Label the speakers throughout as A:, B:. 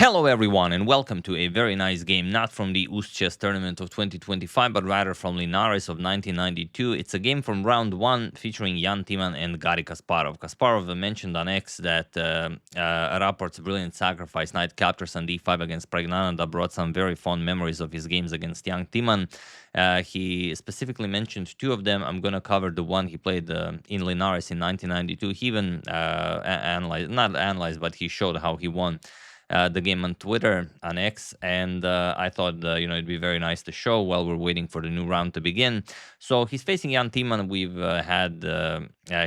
A: Hello everyone and welcome to a very nice game, not from the USC Chess Tournament of 2025, but rather from Linares of 1992. It's a game from round 1 featuring Jan Timman and Garry Kasparov. Kasparov mentioned on X that Rapport's brilliant sacrifice knight captures on d5 against Praggnanandhaa brought some very fond memories of his games against young Timman. He specifically mentioned two of them. I'm going to cover the one he played in Linares in 1992. He even but he showed how he won the game on Twitter, on X, and I thought, it'd be very nice to show while we're waiting for the new round to begin. So he's facing Jan Timman. We've had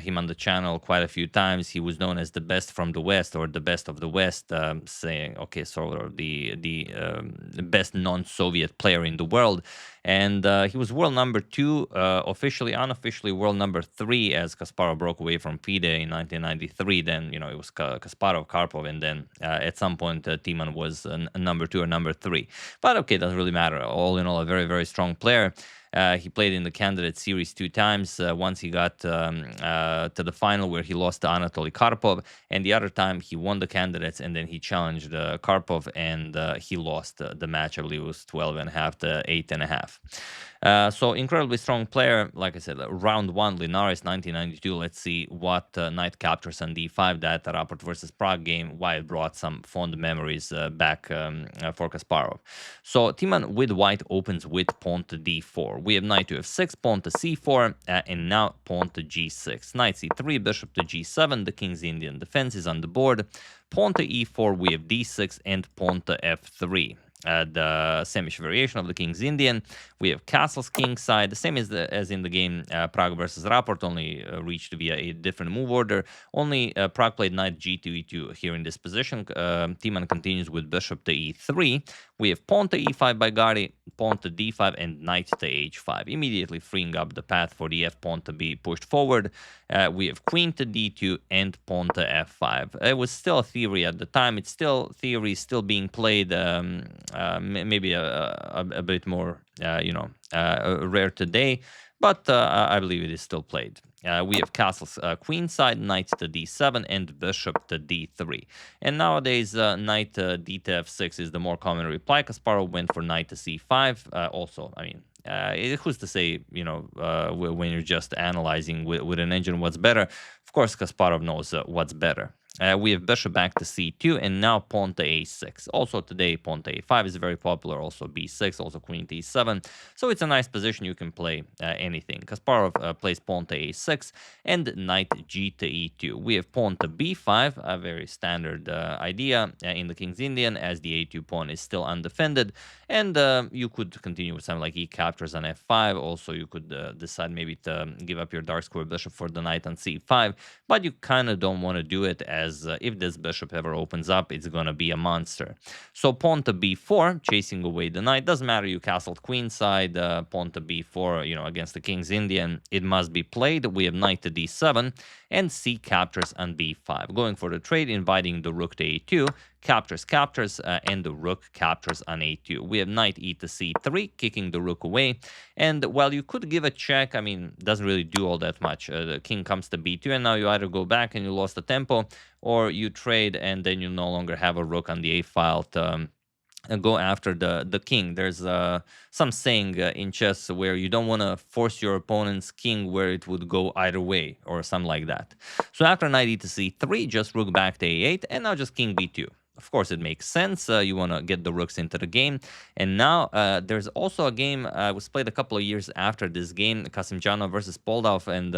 A: him on the channel quite a few times. He was known as the best from the West, or the best of the West, saying, okay, sort of the best non-Soviet player in the world. And he was world number 2, officially, unofficially world number 3, as Kasparov broke away from FIDE in 1993. Then, it was Kasparov, Karpov, and then at some point Timman was number 2 or number 3. But okay, doesn't really matter. All in all, a very, very strong player. He played in the candidate series 2 times. Once he got to the final where he lost to Anatoly Karpov, and the other time he won the candidates and then he challenged Karpov and he lost the match. I believe it was 12.5 to 8.5. So incredibly strong player. Like I said, round 1, Linares 1992. Let's see what knight captures on d5, that Rapport versus Prague game, why it brought some fond memories back for Kasparov. So Timman with white opens with pawn to d4. We have knight to f6, pawn to c4, and now pawn to g6. Knight c3, bishop to g7. The king's Indian defense is on the board. Pawn to e4, we have d6, and pawn to f3. The Saemisch variation of the king's Indian. We have castles kingside, the same as in the game Prague versus Rapport, only reached via a different move order. Only Prague played knight g to e2 here in this position. Timman continues with bishop to e3. We have pawn to e5 by Garry, pawn to d5, and knight to h5, immediately freeing up the path for the f-pawn to be pushed forward. We have queen to d2 and pawn to f5. It was still a theory at the time. It's still theory, still being played, maybe a bit more, rare today, but I believe it is still played. We have castles queenside, knight to d7, and bishop to d3. And nowadays, knight d to f6 is the more common reply. Kasparov went for knight to c5. Also, I mean, who's to say, when you're just analyzing with an engine what's better? Of course, Kasparov knows what's better. We have bishop back to c2, and now pawn to a6. Also today, pawn to a5 is very popular, also b6, also queen to e7. So it's a nice position, you can play anything. Kasparov plays pawn to a6 and knight g to e2. We have pawn to b5, a very standard idea in the king's Indian, as the a2 pawn is still undefended. And you could continue with something like e captures on f5. Also, you could decide maybe to give up your dark square bishop for the knight on c5, but you kind of don't want to do it, as if this bishop ever opens up, it's going to be a monster. So pawn to b4, chasing away the knight. Doesn't matter, you castled queenside, pawn to b4, against the king's Indian. It must be played. We have knight to d7, and c captures on b5. Going for the trade, inviting the rook to a2. Captures, and the rook captures on a2. We have knight e to c3, kicking the rook away. And while you could give a check, I mean, doesn't really do all that much. The king comes to b2, and now you either go back and you lost the tempo, or you trade and then you no longer have a rook on the a file to go after the king. There's some saying in chess where you don't want to force your opponent's king where it would go either way, or something like that. So after knight e to c3, just rook back to a8, and now just king b2. Of course, it makes sense. You want to get the rooks into the game. And now there's also a game was played a couple of years after this game, Kasparov versus Poldov, and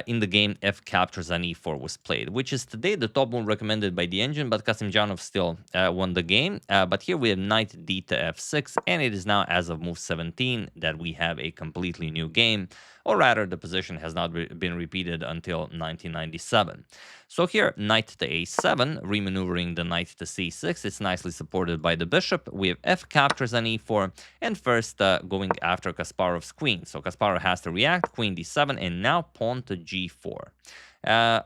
A: in the game, f captures on e4 was played, which is today the top one recommended by the engine, but Kasparov still won the game. But here we have knight d to f6, and it is now, as of move 17, that we have a completely new game, or rather, the position has not been repeated until 1997. So here, knight to a7, remaneuvering the knight to c6. It's nicely supported by the bishop. We have f captures on e4, and first going after Kasparov's queen. So Kasparov has to react, queen d7, and now pawn to g4.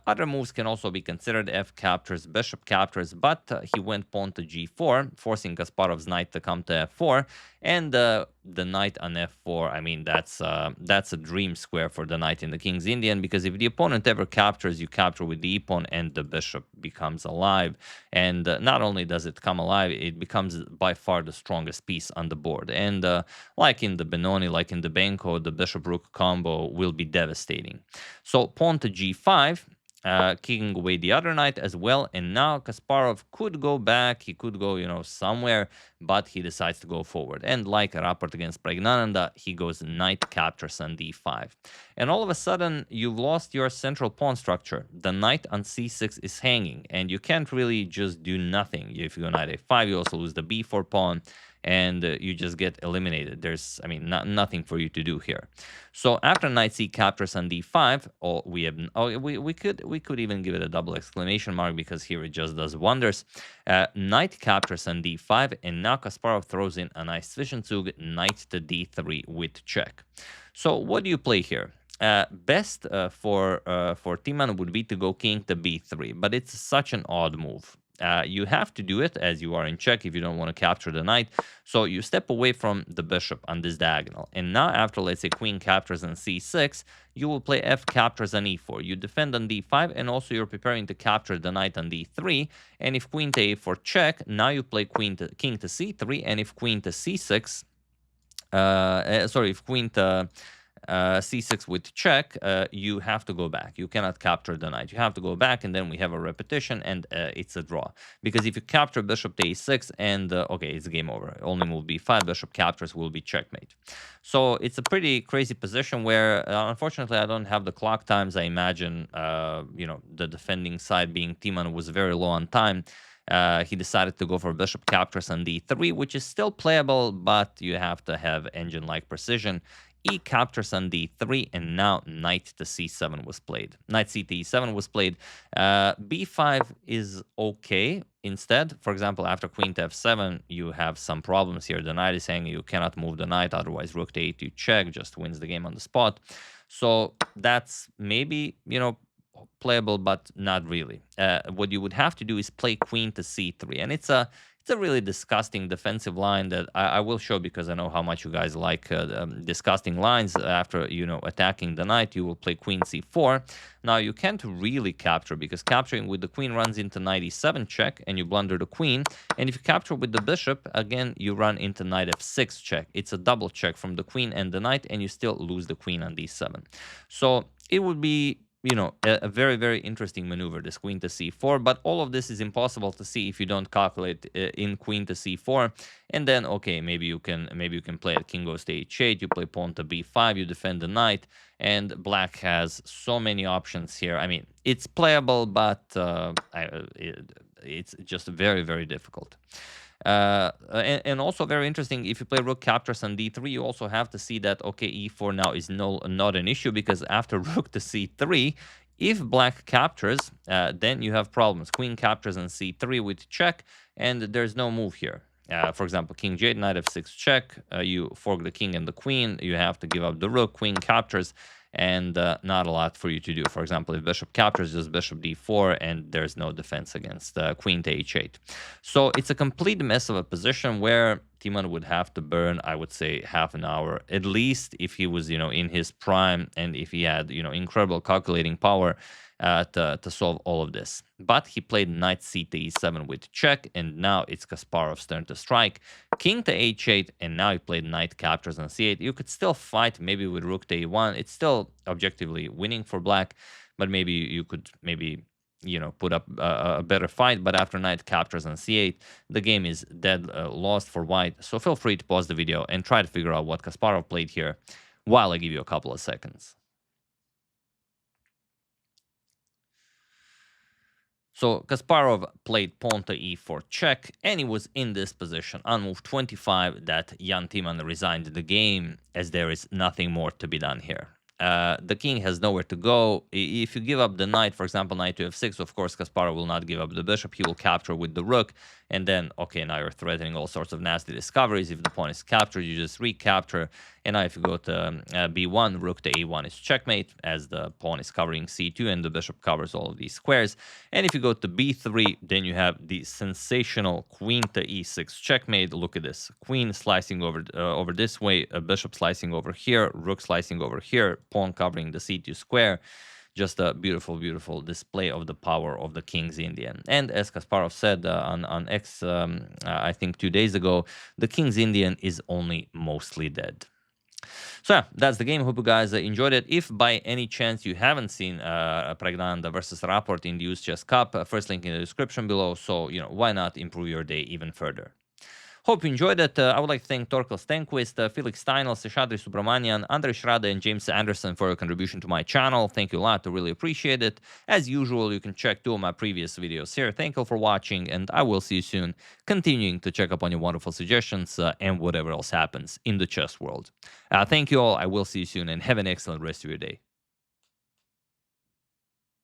A: Other moves can also be considered. F captures, bishop captures, but he went pawn to g4, forcing Kasparov's knight to come to f4. And the knight on f4, I mean, that's a dream square for the knight in the King's Indian, because if the opponent ever captures, you capture with the e-pawn and the bishop becomes alive. And not only does it come alive, it becomes by far the strongest piece on the board. And like in the Benoni, like in the Benko, the bishop-rook combo will be devastating. So pawn to g5, kicking away the other knight as well. And now Kasparov could go back, he could go, somewhere, but he decides to go forward. And like a Rapport against Praggnanandhaa, he goes knight captures on d5. And all of a sudden, you've lost your central pawn structure. The knight on c6 is hanging, and you can't really just do nothing. If you go knight a5, you also lose the b4 pawn, and you just get eliminated. There's, nothing for you to do here. So after knight c captures on d5, we could even give it a double exclamation mark, because here it just does wonders. Knight captures on d5, and now Kasparov throws in a nice Zwischenzug, knight to d3 with check. So what do you play here? Best for Timman would be to go king to b3, but it's such an odd move. You have to do it as you are in check if you don't want to capture the knight. So you step away from the bishop on this diagonal. And now after, let's say, queen captures on c6, you will play f captures on e4. You defend on d5, and also you're preparing to capture the knight on d3. And if queen to a4 check, now you play king to c3. And if queen to c6, if queen to c6 with check, you have to go back. You cannot capture the knight. You have to go back, and then we have a repetition, and it's a draw. Because if you capture bishop to a6, and okay, it's game over. Only move b5, bishop captures will be checkmate. So it's a pretty crazy position where, unfortunately, I don't have the clock times. I imagine, the defending side, being Timman, was very low on time. He decided to go for bishop captures on d3, which is still playable, but you have to have engine-like precision. E captures on d3, and now knight to c7 was played. Knight c to e7 was played. b5 is okay. Instead, for example, after queen to f7, you have some problems here. The knight is hanging. You cannot move the knight. Otherwise, rook to a2 check just wins the game on the spot. So that's maybe, playable, but not really. What you would have to do is play queen to c3, and it's a really disgusting defensive line that I will show, because I know how much you guys like disgusting lines. After attacking the knight, you will play queen c4. Now you can't really capture, because capturing with the queen runs into knight e7 check, and you blunder the queen. And if you capture with the bishop, again you run into knight f6 check. It's a double check from the queen and the knight, and you still lose the queen on d7. So it would be a very, very interesting maneuver, this queen to c4, but all of this is impossible to see if you don't calculate in queen to c4. And then, okay, maybe you can play it king goes to h8, you play pawn to b5, you defend the knight, and black has so many options here. I mean, it's playable, but it's just very, very difficult. And also very interesting, if you play rook captures on d3, you also have to see that, okay, e4 now is not an issue, because after rook to c3, if black captures, then you have problems. Queen captures on c3 with check, and there's no move here. For example, king j8, knight f6 check, you fork the king and the queen, you have to give up the rook, queen captures, and not a lot for you to do. For example, if bishop captures, just bishop d4, and there's no defense against queen to h8. So it's a complete mess of a position where Timman would have to burn, I would say, half an hour, at least, if he was, in his prime, and if he had, incredible calculating power to solve all of this. But he played knight c to e7 with check, and now it's Kasparov's turn to strike. King to h8, and now he played knight captures on c8. You could still fight maybe with rook to a1. It's still objectively winning for black, but maybe you could put up a better fight. But after knight captures on c8, the game is dead lost for white. So feel free to pause the video and try to figure out what Kasparov played here while I give you a couple of seconds. So Kasparov played pawn to e4 check, and he was in this position on move 25 that Jan Timman resigned the game, as there is nothing more to be done here. the king has nowhere to go. If you give up the knight, for example, knight to f6, of course, Kasparov will not give up the bishop. He will capture with the rook. And then, okay, now you're threatening all sorts of nasty discoveries. If the pawn is captured, you just recapture. And now if you go to b1, rook to a1 is checkmate, as the pawn is covering c2 and the bishop covers all of these squares. And if you go to b3, then you have the sensational queen to e6 checkmate. Look at this. Queen slicing over this way, a bishop slicing over here, rook slicing over here, pawn covering the c2 square. Just a beautiful, beautiful display of the power of the King's Indian. And as Kasparov said on X, I think 2 days ago, the King's Indian is only mostly dead. So yeah, that's the game. Hope you guys enjoyed it. If by any chance you haven't seen Praggnanandhaa versus Rapport in the Youth Chess Cup, first link in the description below. So, why not improve your day even further? Hope you enjoyed it. I would like to thank Torkel Stenquist, Felix Steinel, Seshadri Subramanian, Andrei Shrada, and James Anderson for your contribution to my channel. Thank you a lot. I really appreciate it. As usual, you can check 2 of my previous videos here. Thank you for watching, and I will see you soon, continuing to check up on your wonderful suggestions and whatever else happens in the chess world. Thank you all. I will see you soon, and have an excellent rest of your day.